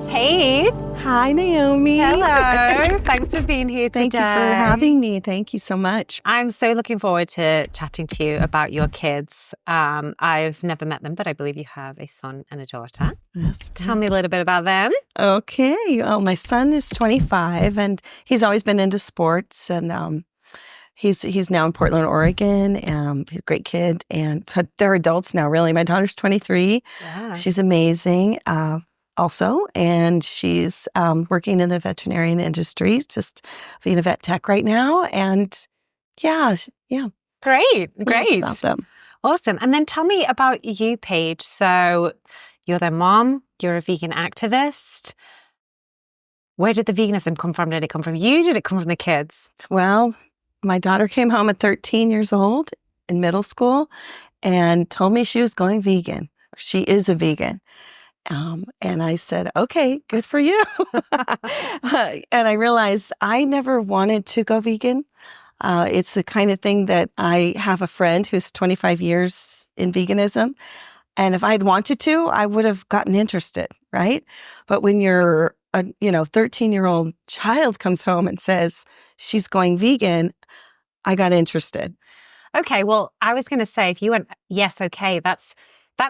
Hey. Hi, Naomi. Hello. Thanks for being here today. Thank you for having me. Thank you so much. I'm so looking forward to chatting to you about your kids. I've never met them, but I believe you have a son and a daughter. Yes. Tell me a little bit about them. Okay. Well, my son is 25, and he's always been into sports, and he's now in Portland, Oregon. He's a great kid, and they're adults now, really. My daughter's 23. Yeah. She's amazing. Also, and she's working in the veterinarian industry, just being a vet tech right now. And yeah. Great. About them. Awesome. And then tell me about you, Paige. So you're their mom, you're a vegan activist. Where did the veganism come from? Did it come from you? Did it come from the kids? Well, my daughter came home at 13 years old in middle school and told me she was going vegan. She is a vegan. And I said, okay, good for you. And I realized I never wanted to go vegan. It's the kind of thing that I have a friend who's 25 years in veganism. And if I'd wanted to, I would have gotten interested, right? But when your 13-year-old child comes home and says she's going vegan, I got interested. Okay, well, I was going to say, if you went, yes, okay, that's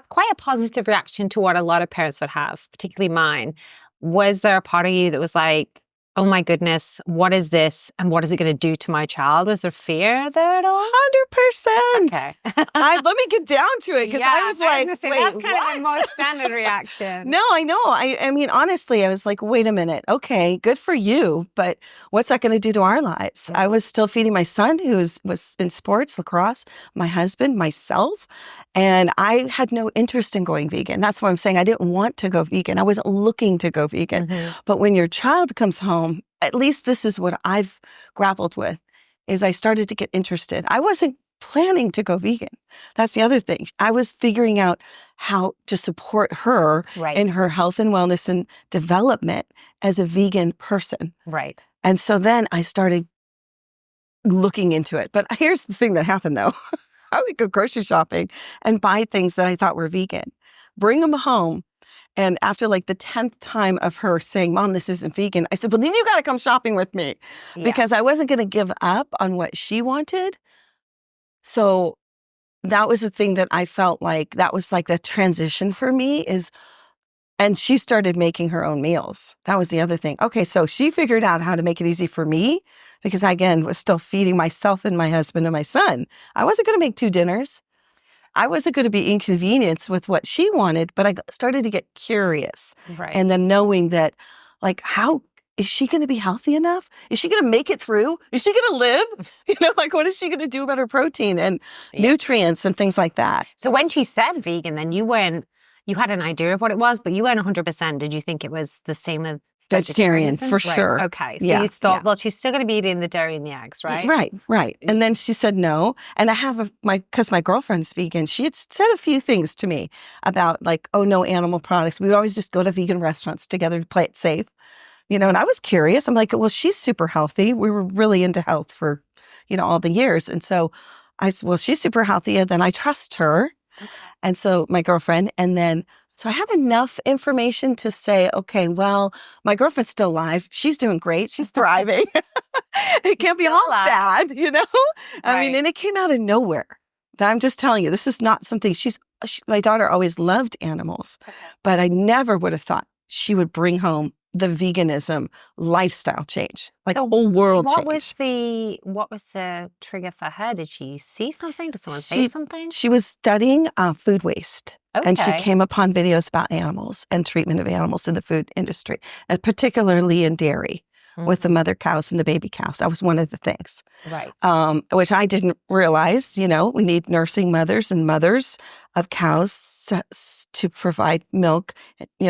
quite a positive reaction to what a lot of parents would have, particularly mine. Was there a part of you that was like, oh my goodness, what is this? And what is it going to do to my child? Was there fear there at all? 100%. Okay. Let me get down to it, because I was like, wait, that's kind what? of a more standard reaction. No, I know. I mean, honestly, I was like, wait a minute. Okay, good for you. But what's that going to do to our lives? Yeah. I was still feeding my son who was in sports, lacrosse, my husband, myself. And I had no interest in going vegan. That's why I'm saying I didn't want to go vegan. I wasn't looking to go vegan. Mm-hmm. But when your child comes home, at least this is what I've grappled with, is I started to get interested. I wasn't planning to go vegan. That's the other thing. I was figuring out how to support her in her health and wellness and development as a vegan person. Right. And so then I started looking into it. But here's the thing that happened, though. I would go grocery shopping and buy things that I thought were vegan, bring them home. And after like the 10th time of her saying, Mom, this isn't vegan, I said, well, then you got to come shopping with me, because I wasn't going to give up on what she wanted. So that was the thing that I felt like that was like the transition for me and she started making her own meals. That was the other thing. Okay, so she figured out how to make it easy for me, because I, again, was still feeding myself and my husband and my son. I wasn't going to make 2 dinners. I wasn't going to be inconvenienced with what she wanted, but I started to get curious. Right. And then knowing that, like, how is she going to be healthy enough? Is she going to make it through? Is she going to live? Like, what is she going to do about her protein and nutrients and things like that? So when she said vegan, then you had an idea of what it was, but you weren't 100%. Did you think it was the same as vegetarian? For sure. Right. Okay. So you thought, well, she's still going to be eating the dairy and the eggs, right? Right. And then she said no. And I have because my girlfriend's vegan, she had said a few things to me about like, oh, no animal products. We would always just go to vegan restaurants together to play it safe. And I was curious. I'm like, well, she's super healthy. We were really into health for, all the years. And so I said, well, she's super healthy. And then I trust her. Okay. And so my girlfriend, so I had enough information to say, okay, well, my girlfriend's still alive. She's doing great. She's thriving. It can't be all bad, Right. I mean, and it came out of nowhere. I'm just telling you, this is not something my daughter always loved animals, but I never would have thought she would bring home the veganism lifestyle change, like a whole world change. What was the trigger for her? Did she see something? Did someone say something? She was studying food waste. Okay. And she came upon videos about animals and treatment of animals in the food industry, and particularly in dairy with the mother cows and the baby cows. That was one of the things. Right. Which I didn't realize, we need nursing mothers and mothers of cows to provide milk,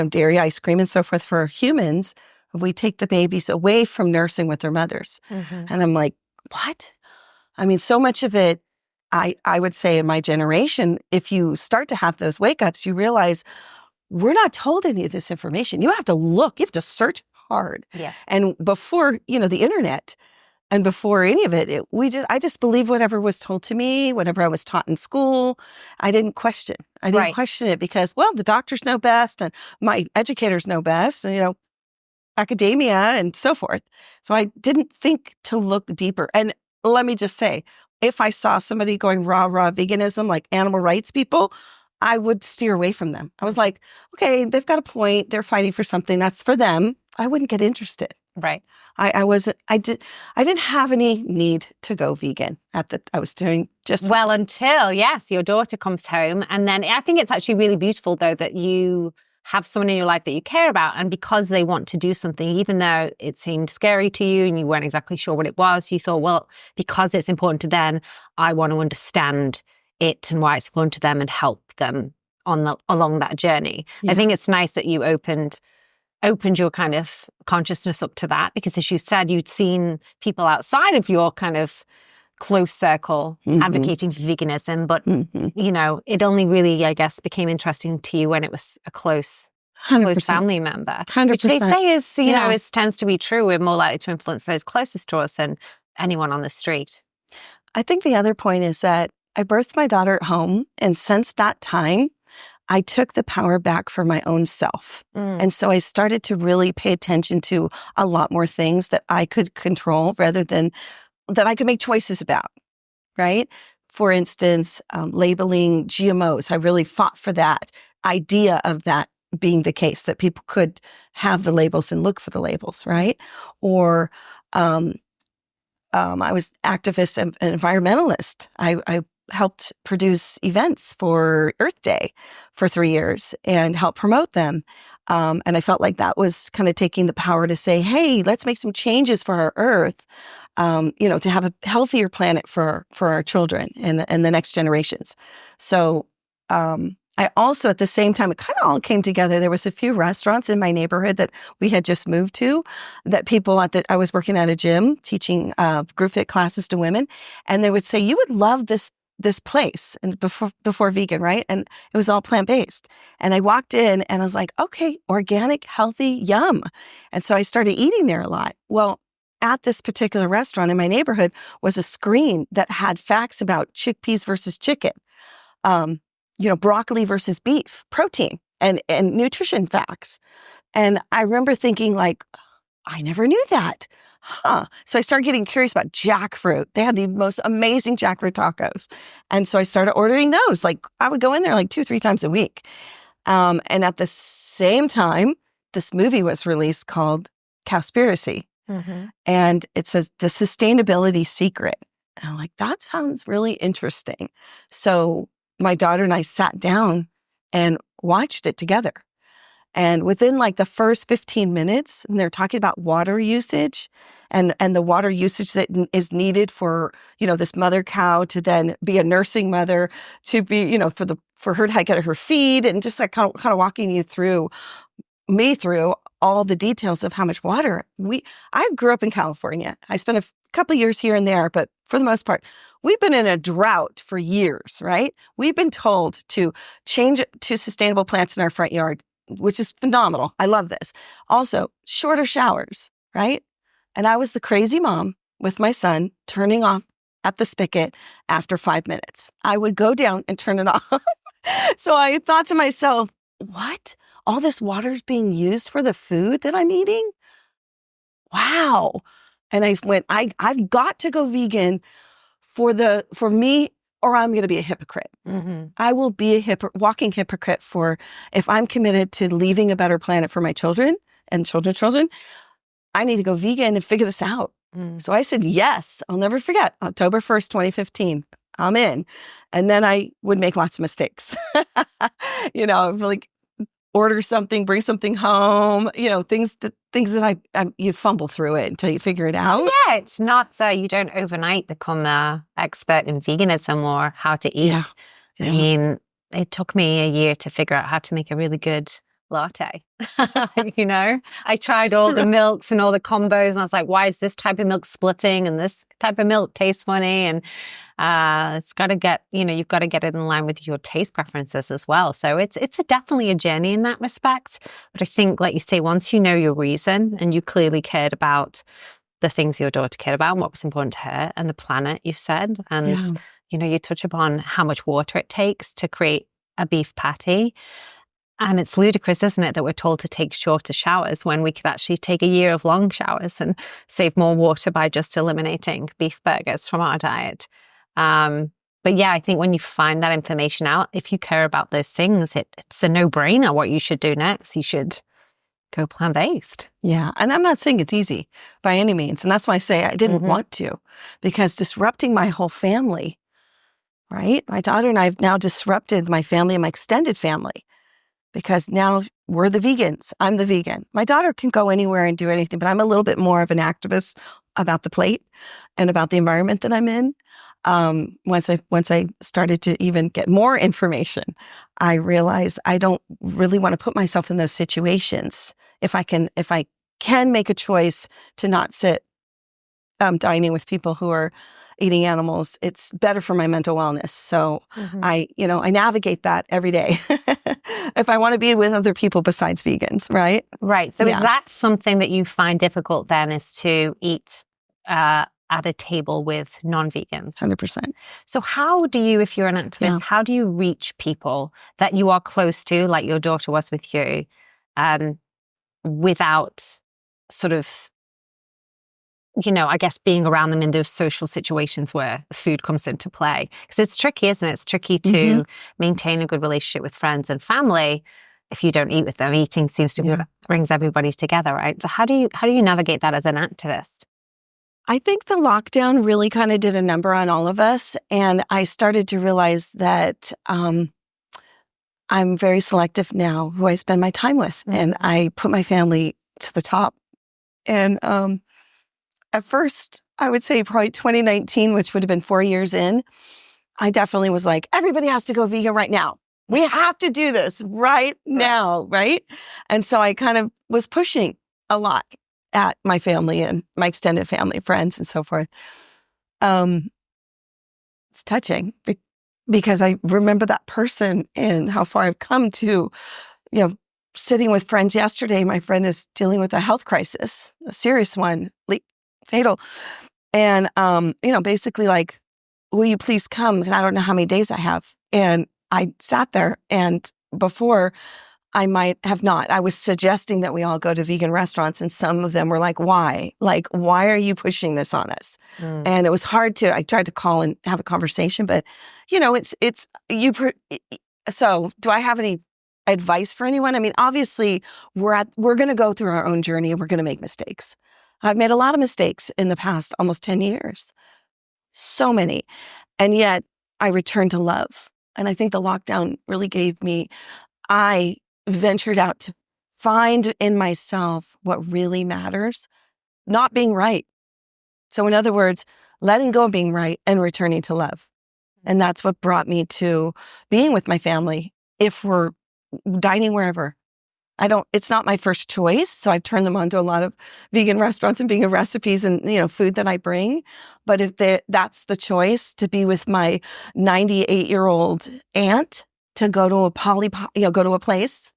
dairy, ice cream, and so forth for humans. We take the babies away from nursing with their mothers. Mm-hmm. And I'm like, what? I mean, so much of it, I would say in my generation, if you start to have those wake-ups, you realize we're not told any of this information. You have to look, you have to search hard. Yeah. And before, the internet, And before any of it, I just believed whatever was told to me, whatever I was taught in school. I didn't question. I didn't Right. question it because, well, the doctors know best and my educators know best, and, academia and so forth. So I didn't think to look deeper. And let me just say, if I saw somebody going rah veganism, like animal rights people, I would steer away from them. I was like, okay, they've got a point. They're fighting for something that's for them. I wouldn't get interested. Right. I didn't have any need to go vegan I was doing just. Well, until, yes, your daughter comes home. And then I think it's actually really beautiful, though, that you have someone in your life that you care about. And because they want to do something, even though it seemed scary to you and you weren't exactly sure what it was, you thought, well, because it's important to them, I want to understand it and why it's important to them and help them along that journey. Yeah. I think it's nice that you opened your kind of consciousness up to that, because as you said, you'd seen people outside of your kind of close circle advocating for veganism, but it only really, I guess, became interesting to you when it was a close 100%. family member, 100%. which they say is tends to be true. We're more likely to influence those closest to us than anyone on the street. I think the other point is that I birthed my daughter at home, and since that time, I took the power back for my own self. And so I started to really pay attention to a lot more things that I could control rather than that I could make choices about, right? For instance, labeling GMOs. I really fought for that idea of that being the case, that people could have the labels and look for the labels, right? Or I was activist and environmentalist. I helped produce events for Earth Day for 3 years and help promote them. And I felt like that was kind of taking the power to say, hey, let's make some changes for our Earth, to have a healthier planet for our children and the next generations. So I also, at the same time, it kind of all came together. There was a few restaurants in my neighborhood that we had just moved to, that people I was working at a gym teaching group fit classes to women, and they would say, you would love this place, and before vegan, right? And it was all plant-based. And I walked in and I was like, okay, organic, healthy, yum. And so I started eating there a lot. Well, at this particular restaurant in my neighborhood was a screen that had facts about chickpeas versus chicken, broccoli versus beef, protein and nutrition facts. And I remember thinking, like, I never knew that. So I started getting curious about jackfruit. They had the most amazing jackfruit tacos. And so I started ordering those. Like, I would go in there like 2-3 times a week. And at the same time, this movie was released called Cowspiracy. And it says The Sustainability Secret. And I'm like, that sounds really interesting. So my daughter and I sat down and watched it together. And within like the first 15 minutes, and they're talking about water usage and the water usage that is needed for, this mother cow to then be a nursing mother, to be, for her to get her feed, and just like kind of walking you through all the details of how much water I grew up in California. I spent a couple of years here and there, but for the most part, we've been in a drought for years, right? We've been told to change to sustainable plants in our front yard, which is phenomenal. I love this. Also, shorter showers, right? And I was the crazy mom with my son turning off at the spigot after 5 minutes. I would go down and turn it off. So I thought to myself, what? All this water is being used for the food that I'm eating? Wow. And I went, I've got to go vegan for me, or I'm going to be a hypocrite. I will be a walking hypocrite if I'm committed to leaving a better planet for my children and children's children. I need to go vegan and figure this out. So I said, yes, I'll never forget, October 1st, 2015, I'm in. And then I would make lots of mistakes. Like order something, bring something home, things that you fumble through it until you figure it out. Yeah, it's not you don't overnight become an expert in veganism or how to eat. Yeah. I mean, it took me a year to figure out how to make a really good latte. I tried all the milks and all the combos, and I was like, why is this type of milk splitting and this type of milk tastes funny? And it's got to get, you've got to get it in line with your taste preferences as well. So it's definitely a journey in that respect. But I think, like you say, once you know your reason and you clearly cared about the things your daughter cared about and what was important to her, and the planet, you said. And, you touch upon how much water it takes to create a beef patty. And it's ludicrous, isn't it, that we're told to take shorter showers when we could actually take a year of long showers and save more water by just eliminating beef burgers from our diet. But yeah, I think when you find that information out, if you care about those things, it's a no-brainer what you should do next. You should go plant-based. Yeah. And I'm not saying it's easy by any means. And that's why I say I didn't want to, because disrupting my whole family, right? My daughter and I have now disrupted my family and my extended family, because now we're the vegans. I'm the vegan. My daughter can go anywhere and do anything, but I'm a little bit more of an activist about the plate and about the environment that I'm in. Once I started to even get more information, I realized I don't really want to put myself in those situations. If I can make a choice to not sit dining with people who are eating animals, it's better for my mental wellness. So I navigate that every day if I want to be with other people besides vegans, right? Right. So is that something that you find difficult then, is to eat at a table with non-vegans? 100%. So how do you, if you're an activist, how do you reach people that you are close to, like your daughter was with you, without sort of, I guess being around them in those social situations where food comes into play? Because it's tricky, isn't it? It's tricky to maintain a good relationship with friends and family if you don't eat with them. Eating seems to be what brings everybody together, right? So how do you navigate that as an activist? I think the lockdown really kind of did a number on all of us. And I started to realize that I'm very selective now who I spend my time with. And I put my family to the top. And at first, I would say probably 2019, which would have been 4 years in, I definitely was like, everybody has to go vegan right now. We have to do this right now, right? And so I kind of was pushing a lot at my family and my extended family, friends, and so forth. It's touching because I remember that person and how far I've come to, sitting with friends yesterday. My friend is dealing with a health crisis, a serious one, fatal. And, basically like, will you please come? Because I don't know how many days I have. And I sat there, and before I might have not. I was suggesting that we all go to vegan restaurants, and some of them were like, why? Like, why are you pushing this on us? And it was hard I tried to call and have a conversation, but so do I have any advice for anyone? I mean, obviously we're going to go through our own journey, and we're going to make mistakes. I've made a lot of mistakes in the past almost 10 years. So many. And yet I returned to love. And I think the lockdown really gave me, I ventured out to find in myself what really matters, not being right. So in other words, letting go of being right and returning to love. And that's what brought me to being with my family. If we're dining wherever, it's not my first choice. So I've turned them on to a lot of vegan restaurants and vegan recipes and, food that I bring. But if that's the choice, to be with my 98-year-old aunt, to go to a place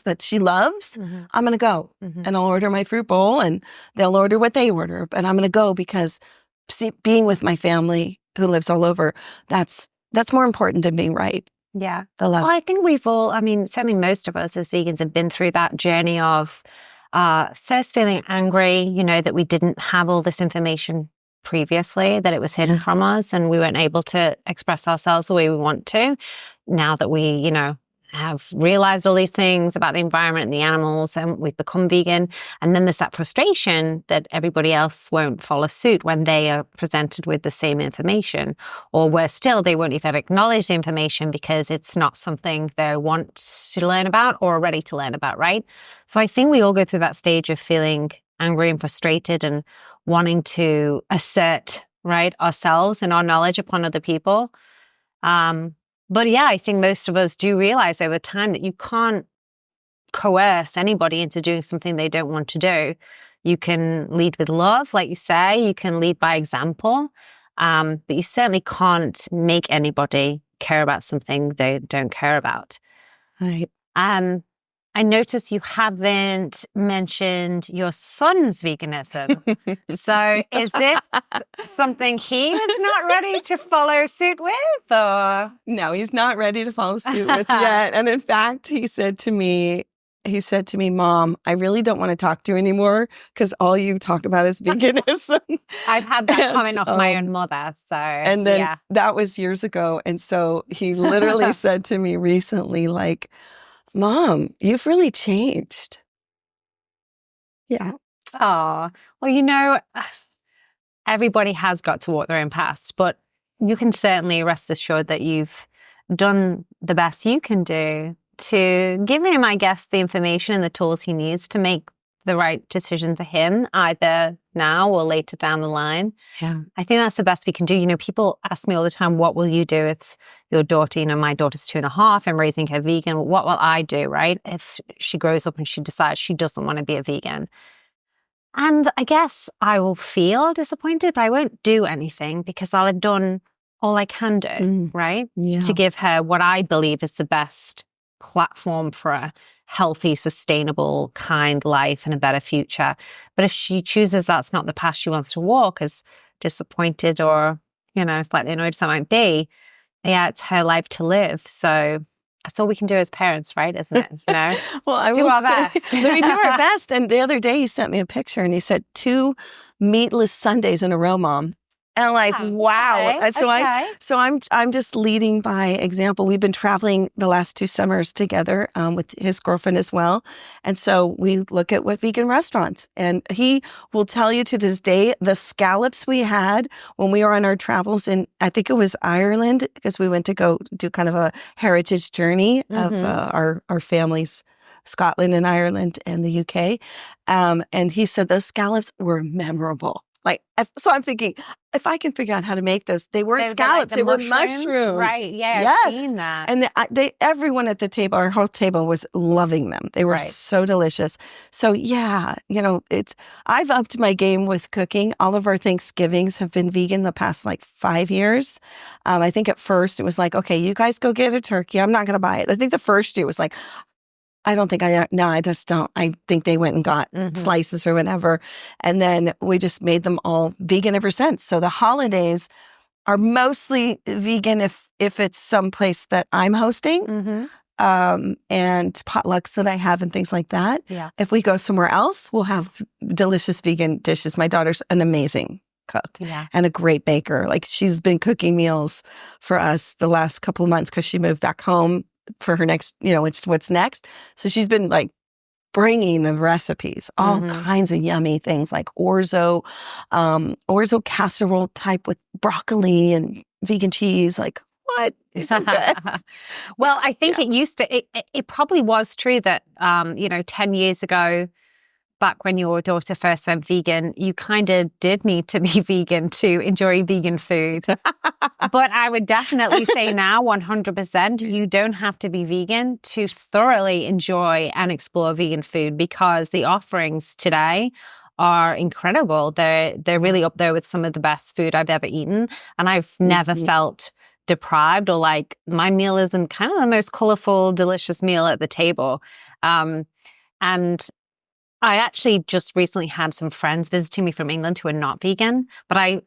that she loves, I'm going to go and I'll order my fruit bowl and they'll order what they order. But I'm going to go because being with my family who lives all over, that's more important than being right. Yeah. The love. Well, I think certainly most of us as vegans have been through that journey of first feeling angry, that we didn't have all this information previously, that it was hidden from us and we weren't able to express ourselves the way we want to. Now that we, have realized all these things about the environment and the animals, and we've become vegan. And then there's that frustration that everybody else won't follow suit when they are presented with the same information, or worse still, they won't even acknowledge the information because it's not something they want to learn about or are ready to learn about, right? So I think we all go through that stage of feeling angry and frustrated and wanting to assert, right, ourselves and our knowledge upon other people. But yeah, I think most of us do realize over time that you can't coerce anybody into doing something they don't want to do. You can lead with love, like you say, you can lead by example, but you certainly can't make anybody care about something they don't care about. Right. I notice you haven't mentioned your son's veganism. So is it something he is not ready to follow suit with, or? No, he's not ready to follow suit with yet. And in fact, he said to me, Mom, I really don't want to talk to you anymore because all you talk about is veganism. I've had that comment off my own mother. So, and then that was years ago. And so he literally said to me recently, like, Mom, you've really changed. Yeah. Oh, well, everybody has got to walk their own path, but you can certainly rest assured that you've done the best you can do to give him, I guess, the information and the tools he needs to make the right decision for him, either now or later down the line. Yeah. I think that's the best we can do. People ask me all the time, what will you do if your daughter, my daughter's 2.5, I'm raising her vegan. What will I do, right? If she grows up and she decides she doesn't want to be a vegan. And I guess I will feel disappointed, but I won't do anything because I'll have done all I can do, right? Yeah. To give her what I believe is the best platform for a healthy, sustainable, kind life and a better future. But if she chooses that's not the path she wants to walk, as disappointed or, slightly annoyed as I might be, it's her life to live. So that's all we can do as parents, right? Isn't it? Well, I do will our say, best. we do our best. And the other day he sent me a picture and he said 2 meatless Sundays in a row, Mom. And I'm like, wow. Okay, So I'm just leading by example. We've been traveling the last 2 summers together with his girlfriend as well. And so we look at what vegan restaurants. And he will tell you to this day, the scallops we had when we were on our travels in, I think it was Ireland, because we went to go do kind of a heritage journey of our families, Scotland and Ireland and the UK. And he said those scallops were memorable. So I'm thinking, if I can figure out how to make those, they weren't scallops, they were mushrooms. Right, yeah, yes. I've seen that. And everyone at the table, our whole table was loving them. They were so delicious. So yeah, I've upped my game with cooking. All of our Thanksgivings have been vegan the past 5 years. I think at first it was like, okay, you guys go get a turkey. I'm not going to buy it. I think the first year was like, I just don't. I think they went and got slices or whatever. And then we just made them all vegan ever since. So the holidays are mostly vegan if it's someplace that I'm hosting and potlucks that I have and things like that. Yeah. If we go somewhere else, we'll have delicious vegan dishes. My daughter's an amazing cook and a great baker. She's been cooking meals for us the last couple of months because she moved back home for her next, what's next. So she's been bringing the recipes, all kinds of yummy things like orzo casserole type with broccoli and vegan cheese. What? It's so good. Well, I think it probably was true that, 10 years ago, back when your daughter first went vegan, you kind of did need to be vegan to enjoy vegan food. But I would definitely say now, 100%, you don't have to be vegan to thoroughly enjoy and explore vegan food because the offerings today are incredible. They're really up there with some of the best food I've ever eaten. And I've never felt deprived or my meal isn't kind of the most colorful, delicious meal at the table. And I actually just recently had some friends visiting me from England who are not vegan, but I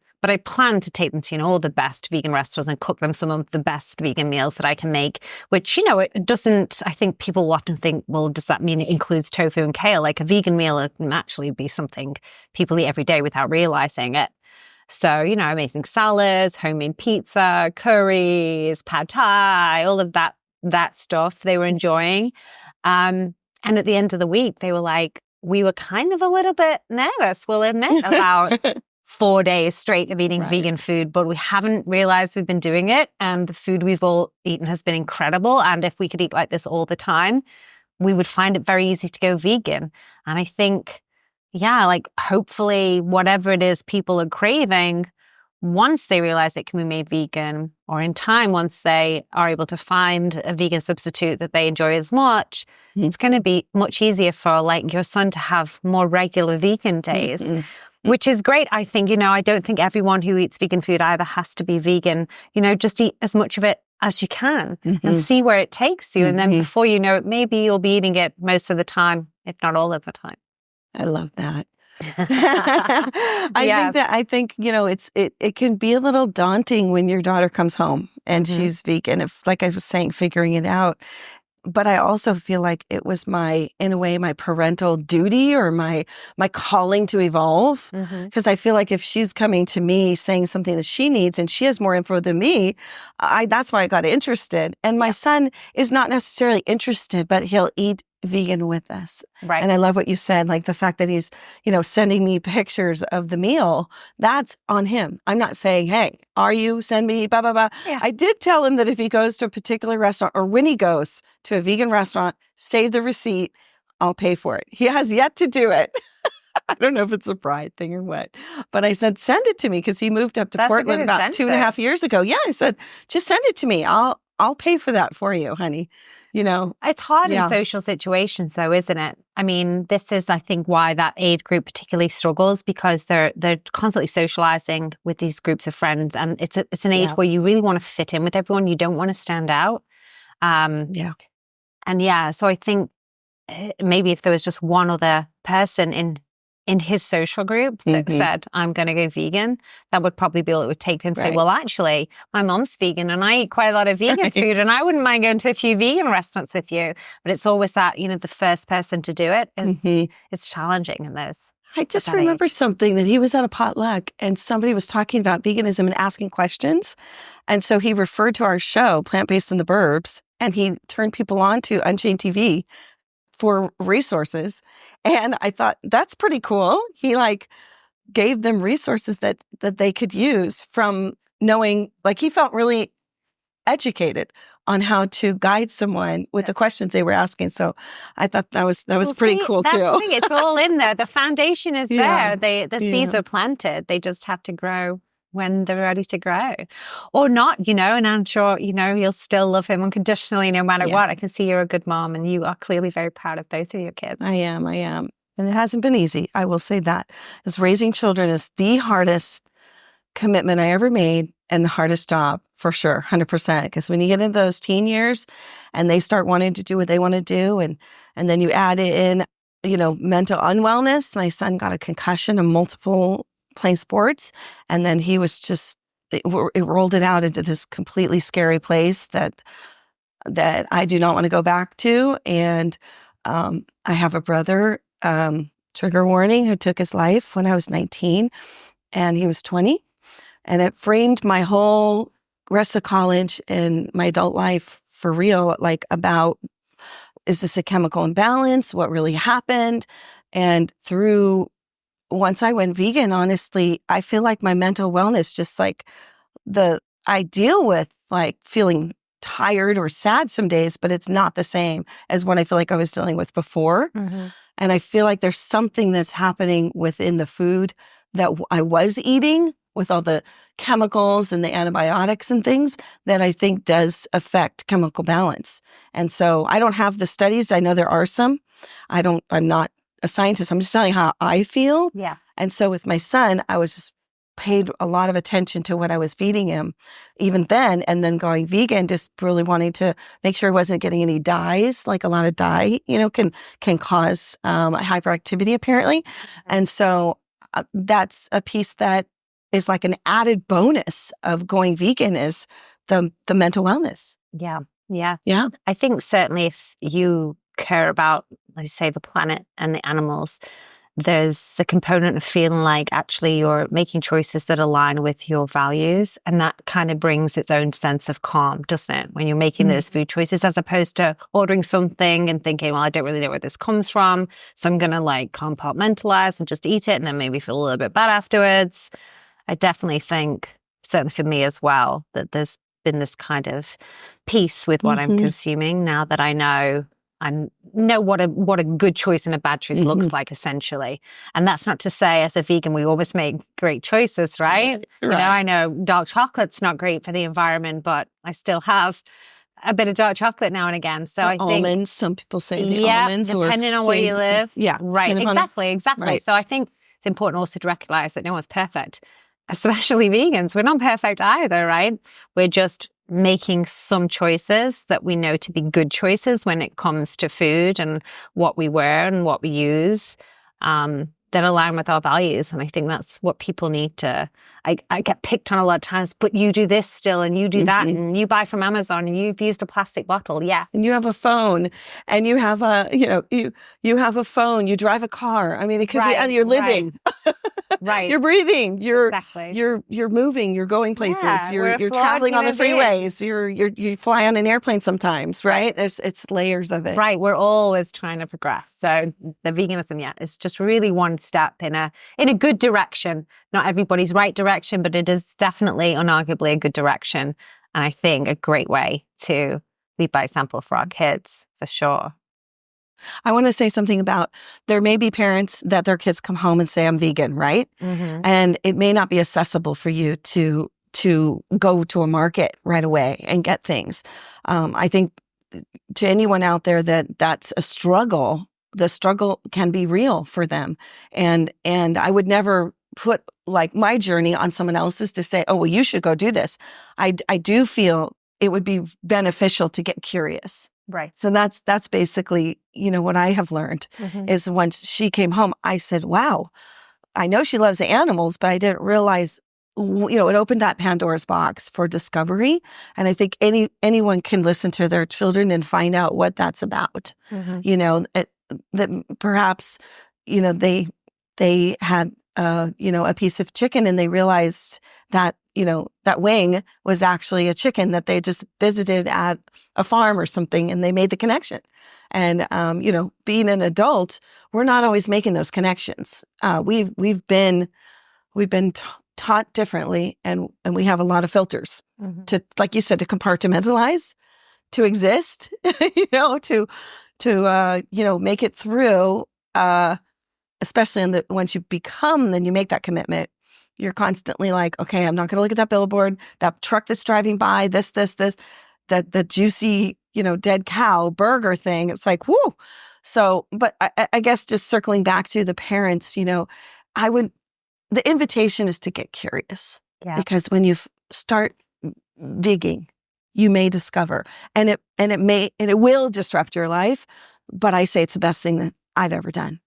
plan to take them to, all the best vegan restaurants and cook them some of the best vegan meals that I can make, which, it doesn't, I think people often think, well, does that mean it includes tofu and kale? A vegan meal can actually be something people eat every day without realizing it. So, amazing salads, homemade pizza, curries, pad thai, all of that stuff they were enjoying. And at the end of the week, they were like, we were kind of a little bit nervous, we'll admit, about 4 days straight of eating vegan food, but we haven't realized we've been doing it. And the food we've all eaten has been incredible. And if we could eat like this all the time, we would find it very easy to go vegan. And I think, hopefully whatever it is people are craving, once they realize it can be made vegan, or in time, once they are able to find a vegan substitute that they enjoy as much, it's going to be much easier for your son to have more regular vegan days, which is great. I think, I don't think everyone who eats vegan food either has to be vegan, just eat as much of it as you can and see where it takes you. And then before you know it, maybe you'll be eating it most of the time, if not all of the time. I love that. I think, you know, it can be a little daunting when your daughter comes home and she's vegan. If, like I was saying, figuring it out. But I also feel like it was in a way, my parental duty or my calling to evolve. Because I feel like if she's coming to me saying something that she needs and she has more info than me, that's why I got interested. And my son is not necessarily interested, but he'll eat vegan with us. Right. And I love what you said, like the fact that he's, you know, sending me pictures of the meal, that's on him. I'm not saying, hey, are you, send me, blah, blah, blah. Yeah. I did tell him that if he goes to a particular restaurant or when he goes to a vegan restaurant, save the receipt, I'll pay for it. He has yet to do it. I don't know if it's a pride thing or what, but I said, send it to me because he moved up to Portland about 2.5 years ago. Yeah, I said, just send it to me. I'll pay for that for you, honey. You know, it's hard in social situations, though, isn't it? I mean, this is, I think, why that age group particularly struggles, because they're constantly socializing with these groups of friends, and it's an age where you really want to fit in with everyone. You don't want to stand out. So I think maybe if there was just one other person in his social group that said, I'm going to go vegan, that would probably be all it would take for him to say, well, actually, my mom's vegan and I eat quite a lot of vegan food and I wouldn't mind going to a few vegan restaurants with you. But it's always that, you know, the first person to do it is it's challenging in those. I just remembered something that he was at a potluck and somebody was talking about veganism and asking questions. And so he referred to our show, Plant-Based in the Burbs, and he turned people on to Unchained TV for resources. And I thought, that's pretty cool. He gave them resources that they could use from knowing, like he felt really educated on how to guide someone with the questions they were asking. So I thought that was pretty cool too. The thing, it's all in there. The foundation is there. The seeds are planted. They just have to grow when they're ready to grow or not, you know, and I'm sure, you know, you'll still love him unconditionally no matter what. I can see you're a good mom and you are clearly very proud of both of your kids. I am. And it hasn't been easy. I will say that. Because raising children is the hardest commitment I ever made and the hardest job for sure, 100%. Because when you get into those teen years and they start wanting to do what they want to do and then you add in, you know, mental unwellness. My son got a concussion and multiple playing sports. And then he was just, it rolled it out into this completely scary place that I do not want to go back to. And I have a brother, trigger warning, who took his life when I was 19 and he was 20. And it framed my whole rest of college and my adult life for real, like about, is this a chemical imbalance? What really happened? And once I went vegan, honestly, I feel like my mental wellness, just like I deal with like feeling tired or sad some days, but it's not the same as what I feel like I was dealing with before. And I feel like there's something that's happening within the food that I was eating with all the chemicals and the antibiotics and things that I think does affect chemical balance. And so I don't have the studies. I know there are some. I'm not a scientist. I'm just telling you how I feel. Yeah. And so with my son, I was just paid a lot of attention to what I was feeding him even then, and then going vegan, just really wanting to make sure he wasn't getting any dyes. Like a lot of dye, you know, can cause hyperactivity apparently. And so that's a piece that is like an added bonus of going vegan is the mental wellness. Yeah. I think certainly if you care about, like you say, the planet and the animals, there's a component of feeling like actually you're making choices that align with your values. And that kind of brings its own sense of calm, doesn't it? When you're making those food choices, as opposed to ordering something and thinking, well, I don't really know where this comes from, so I'm going to like compartmentalize and just eat it and then maybe feel a little bit bad afterwards. I definitely think, certainly for me as well, that there's been this kind of peace with what I'm consuming now that I know what a good choice and a bad choice looks like, essentially. And that's not to say as a vegan we always make great choices, right? You know, I know dark chocolate's not great for the environment, but I still have a bit of dark chocolate now and again. So I think almonds, some people say almonds, depending on where you live. Right. Exactly. Right. So I think it's important also to recognize that no one's perfect, especially vegans. We're not perfect either, right? We're just making some choices that we know to be good choices when it comes to food and what we wear and what we use, that align with our values. And I think that's what people need to, I get picked on a lot of times, but you do this still and you do that and you buy from Amazon and you've used a plastic bottle. Yeah. And you have a phone and you have a, you have a phone, you drive a car. I mean, it could be, and you're living. Right. You're breathing. You're exactly. You're moving. You're going places. Yeah, you're traveling on the freeways. You fly on an airplane sometimes, right? It's layers of it. Right. We're always trying to progress. So the veganism, is just really one step in a good direction. Not everybody's right direction, but it is definitely, unarguably, a good direction. And I think a great way to lead by example for our kids, for sure. I want to say something about, there may be parents that their kids come home and say, I'm vegan, right? And it may not be accessible for you to go to a market right away and get things. I think to anyone out there that's a struggle, the struggle can be real for them. And I would never put like my journey on someone else's to say, oh, well, you should go do this. I do feel it would be beneficial to get curious. Right. So that's basically, what I have learned is once she came home, I said, wow, I know she loves animals, but I didn't realize, it opened that Pandora's box for discovery. And I think anyone can listen to their children and find out what that's about. That perhaps, they had, a piece of chicken and they realized that, that wing was actually a chicken that they just visited at a farm or something, and they made the connection. And, being an adult, we're not always making those connections. We've been taught differently, and we have a lot of filters to, like you said, to compartmentalize, to exist, to make it through, especially once you become, then you make that commitment. You're constantly like, okay, I'm not going to look at that billboard, that truck that's driving by, this, the juicy, dead cow burger thing. It's like, whoo. So, but I guess just circling back to the parents, the invitation is to get curious, because when you start digging, you may discover, and it will disrupt your life. But I say it's the best thing that I've ever done.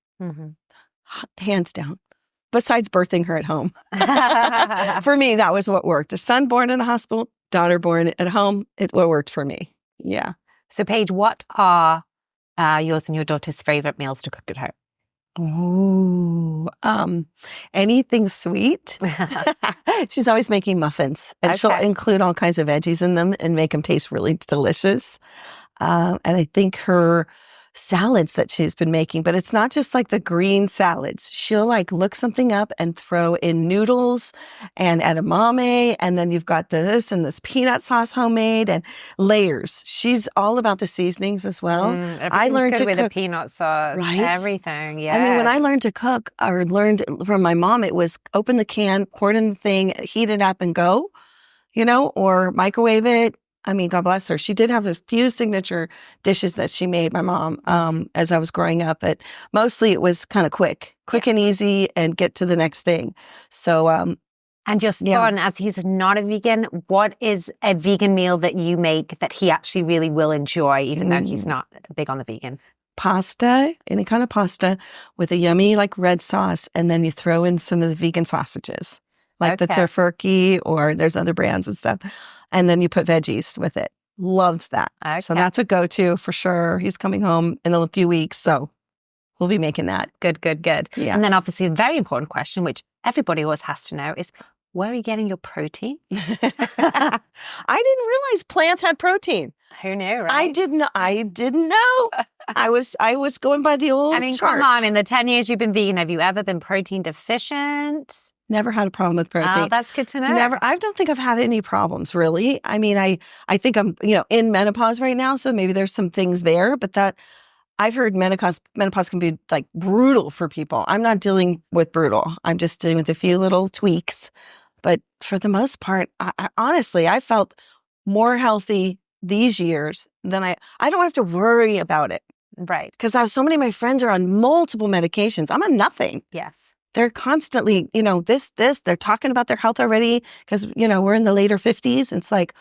Hands down. Besides birthing her at home. For me, that was what worked. A son born in a hospital, daughter born at home, what worked for me. Yeah. So Paige, what are yours and your daughter's favorite meals to cook at home? Oh, anything sweet. She's always making muffins, and she'll include all kinds of veggies in them and make them taste really delicious. And I think her salads that she's been making, but it's not just like the green salads. She'll look something up and throw in noodles and edamame, and then you've got this and this peanut sauce homemade and layers. She's all about the seasonings as well. I learned to cook the peanut sauce, right? Everything. Yeah. I mean, when I learned to cook, or learned from my mom, it was open the can, pour it in the thing, heat it up and go, or microwave it. I mean, God bless her. She did have a few signature dishes that she made, my mom, as I was growing up. But mostly it was kind of quick and easy, and get to the next thing. So, and just fun, as he's not a vegan, what is a vegan meal that you make that he actually really will enjoy, even though he's not big on the vegan? Pasta, any kind of pasta with a yummy red sauce. And then you throw in some of the vegan sausages, like the tofurkey, or there's other brands and stuff. And then you put veggies with it. Loves that. Okay. So that's a go-to for sure. He's coming home in a few weeks, so we'll be making that. Good. Yeah. And then obviously a very important question, which everybody always has to know, is where are you getting your protein? I didn't realize plants had protein. Who knew, right? I didn't know. I was going by the old chart. Come on, in the 10 years you've been vegan, have you ever been protein deficient? Never had a problem with protein. Oh, that's good to know. Never. I don't think I've had any problems, really. I mean, I think I'm, in menopause right now, so maybe there's some things there, but that I've heard menopause can be brutal for people. I'm not dealing with brutal. I'm just dealing with a few little tweaks. But for the most part, I honestly, I felt more healthy these years than I don't have to worry about it. Right. Because so many of my friends are on multiple medications. I'm on nothing. Yes. They're constantly, they're talking about their health already because, we're in the later 50s. It's like,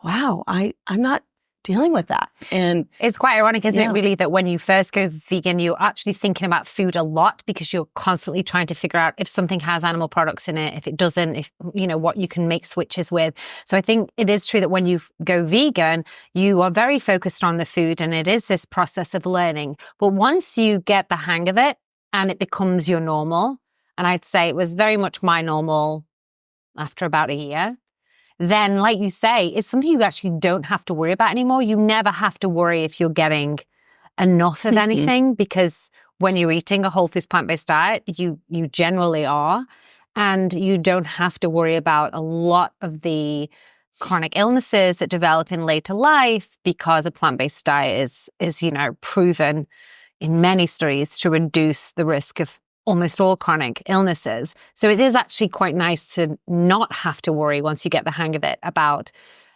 wow, I'm not dealing with that. And it's quite ironic, isn't Yeah. it, really, that when you first go vegan, you're actually thinking about food a lot because you're constantly trying to figure out if something has animal products in it, if it doesn't, if, you know, what you can make switches with. So I think it is true that when you go vegan, you are very focused on the food, and it is this process of learning. But once you get the hang of it and it becomes your normal, and I'd say it was very much my normal after about a year, then, like you say, it's something you actually don't have to worry about anymore. You never have to worry if you're getting enough of anything, because when you're eating a whole foods plant-based diet, you generally are. And you don't have to worry about a lot of the chronic illnesses that develop in later life, because a plant-based diet is, you know, proven in many studies to reduce the risk of almost all chronic illnesses. So it is actually quite nice to not have to worry, once you get the hang of it, about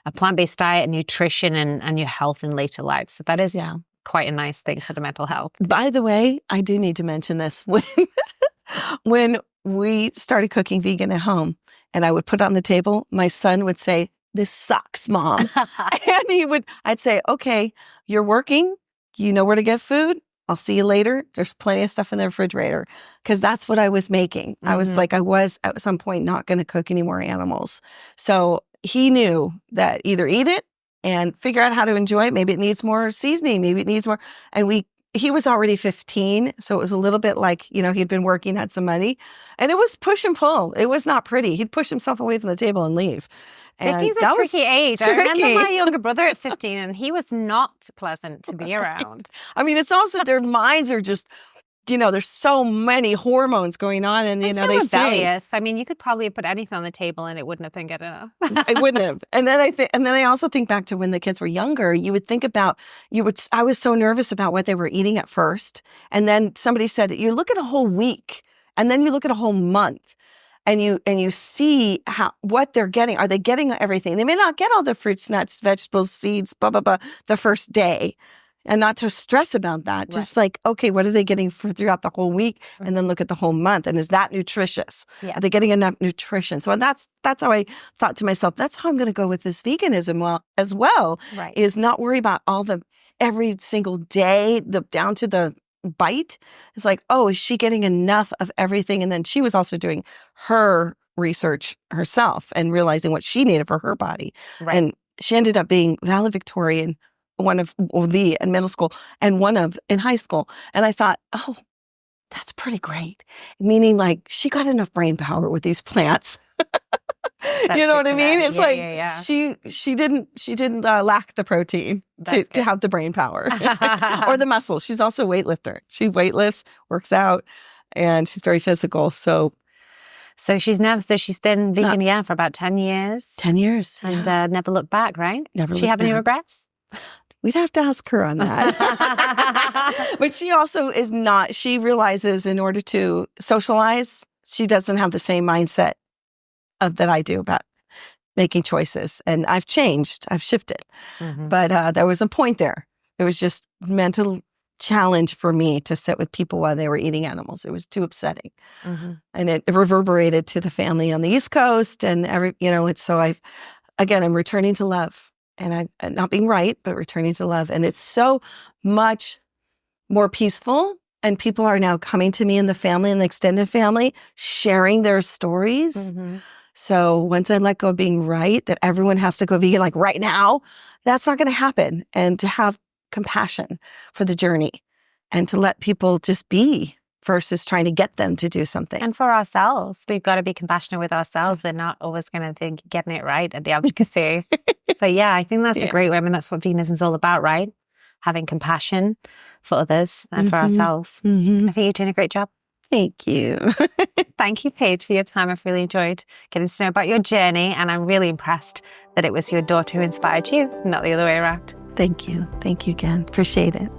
a plant-based diet and nutrition and your health in later life. So that is quite a nice thing for the mental health. by the way, I do need to mention this. When we started cooking vegan at home and I would put it on the table, my son would say, "This sucks, Mom." And I'd say, "Okay, you're working. You know where to get food. I'll see you later. There's plenty of stuff in the refrigerator." Because that's what I was making. I was like, I was at some point not going to cook any more animals. So he knew that either eat it and figure out how to enjoy it. Maybe it needs more seasoning. Maybe it needs more. And he was already 15. So it was a little bit like, you know, he'd been working, had some money, and it was push and pull. It was not pretty. He'd push himself away from the table and leave. 15's a tricky age. I remember my younger brother at 15, and he was not pleasant to be around. I mean, it's also their minds are just, you know, there's so many hormones going on, and you know, so they say rebellious. I mean, you could probably put anything on the table and it wouldn't have been good enough. I wouldn't have. And then I also think back to when the kids were younger. You would think about I was so nervous about what they were eating at first, and then somebody said, you look at a whole week, and then you look at a whole month. And you see what they're getting. Are they getting everything? They may not get all the fruits, nuts, vegetables, seeds, blah, blah, blah, the first day. And not to stress about that. Right. Just like, okay, what are they getting throughout the whole week? And then look at the whole month. And is that nutritious? Yeah. Are they getting enough nutrition? So that's how I thought to myself, that's how I'm going to go with this veganism as well, right. Is not worry about every single day, down to the bite. It's like, oh, is she getting enough of everything? And then she was also doing her research herself and realizing what she needed for her body. Right. And she ended up being valedictorian, one of in middle school and one of in high school. And I thought, oh, that's pretty great. Meaning like she got enough brain power with these plants. You know what I mean? It's she didn't lack the protein to have the brain power or the muscles. She's also a weightlifter. She weightlifts, works out, and she's very physical. So she's been vegan for about 10 years. 10 years. And never looked back, right? Never looked She have back. any regrets? We'd have to ask her on that. But she also is not, she realizes in order to socialize, she doesn't have the same mindset that I do about making choices. And I've changed, I've shifted. Mm-hmm. But there was a point there. It was just mental challenge for me to sit with people while they were eating animals. It was too upsetting. Mm-hmm. And it reverberated to the family on the East Coast and I'm returning to love. And I'm not being right, but returning to love. And it's so much more peaceful. And people are now coming to me in the family and the extended family, sharing their stories. Mm-hmm. So once I let go of being right, that everyone has to go vegan like right now, that's not going to happen. And to have compassion for the journey and to let people just be versus trying to get them to do something. And for ourselves, we've got to be compassionate with ourselves. We're not always going to think getting it right at the advocacy. But yeah, I think that's a great way. I mean, that's what veganism is all about, right? Having compassion for others and for ourselves. Mm-hmm. I think you're doing a great job. Thank you. Thank you, Paige, for your time. I've really enjoyed getting to know about your journey, and I'm really impressed that it was your daughter who inspired you, not the other way around. Thank you. Thank you again. Appreciate it.